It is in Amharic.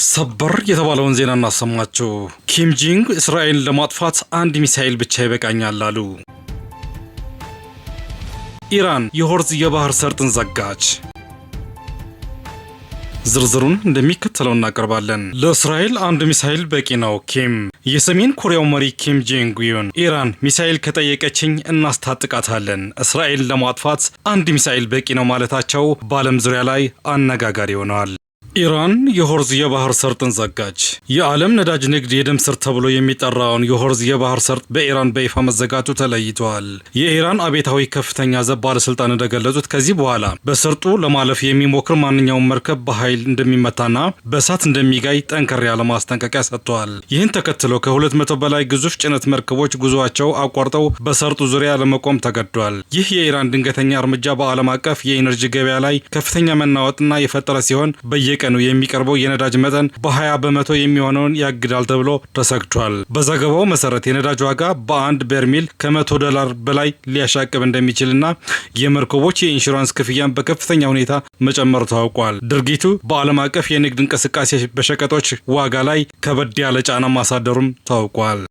ሰበር የተባለውን ዜና እናሰማችሁ። ኪም ጂንግ እስራኤልን ለማጥፋት አንድ ሚሳኤል ብቻ ይበቃኛል አሉ። ኢራን የሆርዝ የባህር ሰርጥን ዘጋች። ዝርዝሩን እንደሚከተለው እናቀርባለን። ለእስራኤል አንድ ሚሳኤል በቂ ነው። የሰሜን ኮሪያው መሪ ኪም ጆንግ ኡን ኢራን ሚሳኤል ከጠየቀችኝ እናስታጥቃታለን፣ እስራኤል ለማጥፋት አንድ ሚሳኤል በቂ ነው ማለታቸው በዓለም ዙሪያ ላይ አነጋጋሪ ሆነዋል። ኢራን የሆርዝ የባህር ሰርጥን ዘጋች። የዓለም ነዳጅ ንግድ የደም ስር ተብሎ የሚጠራውን የሆርዝ የባህር ሰርጥ በኢራን በይፋ መዘጋቱ ተለይቷል። የኢራን አብዮታዊ ከፍተኛ ዘብ ባለስልጣን እንደገለጹት ከዚህ በኋላ በሰርጡ ለማለፍ የሚሞክር ማንኛውም መርከብ በኃይል እንደሚመታና በእሳት እንደሚጋይ ጠንከር ያለ ማስጠንቀቂያ ሰጥተዋል። ይህን ተከትሎ ከ200 በላይ ግዙፍ ጭነት መርከቦች ጉዞአቸው አቋርጠው በሰርጡ ዙሪያ ለመቆም ተገዷል። ይህ የኢራን ድንገተኛ እርምጃ በዓለም አቀፍ የኢነርጂ ገበያ ላይ ከፍተኛ መናወጥና የፈጠረ ሲሆን በየቀኑ የሚቀርበው የነዳጅ መጠን በ20 በመቶ የሚሆነውን ያግዳል ተብሎ ተሰግቷል። በዘገባው መሰረት የነዳጅ ዋጋ በአንድ በርሜል ከ$100 በላይ ሊያሻቅብ እንደሚችልና የመርከቦች የኢንሹራንስ ክፍያን በከፍተኛ ሁኔታ መጨመሩ ታውቋል። ድርጊቱ በዓለም አቀፍ የንግድ እንቅስቃሴ በሸቀጦች ዋጋ ላይ ከበድ ያለ ጫና ማሳደሩም ታውቋል።